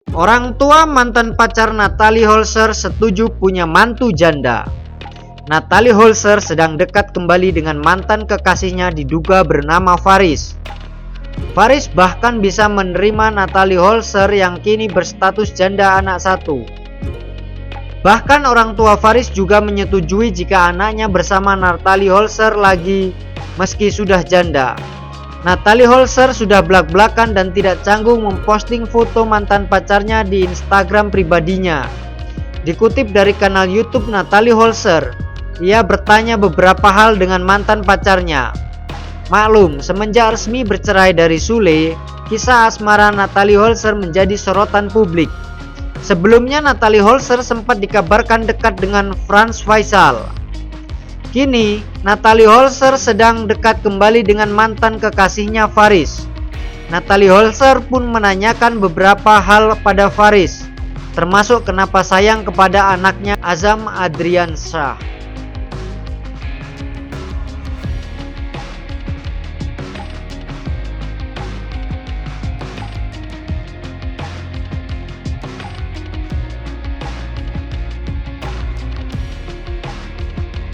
Orang tua mantan pacar Natalie Holzer setuju punya mantu janda. Natalie Holzer sedang dekat kembali dengan mantan kekasihnya diduga bernama Faris. Faris bahkan bisa menerima Natalie Holzer yang kini berstatus janda anak satu. Bahkan orang tua Faris juga menyetujui jika anaknya bersama Natalie Holzer lagi meski sudah janda. Natalie Holzer sudah blak-blakan dan tidak canggung memposting foto mantan pacarnya di Instagram pribadinya. Dikutip dari kanal YouTube Natalie Holzer, ia bertanya beberapa hal dengan mantan pacarnya. Maklum, semenjak resmi bercerai dari Sule, kisah asmara Natalie Holzer menjadi sorotan publik. Sebelumnya Natalie Holzer sempat dikabarkan dekat dengan Frans Faisal. Kini, Natalie Holzer sedang dekat kembali dengan mantan kekasihnya Faris. Natalie Holzer pun menanyakan beberapa hal pada Faris, termasuk kenapa sayang kepada anaknya Azam Adriansyah.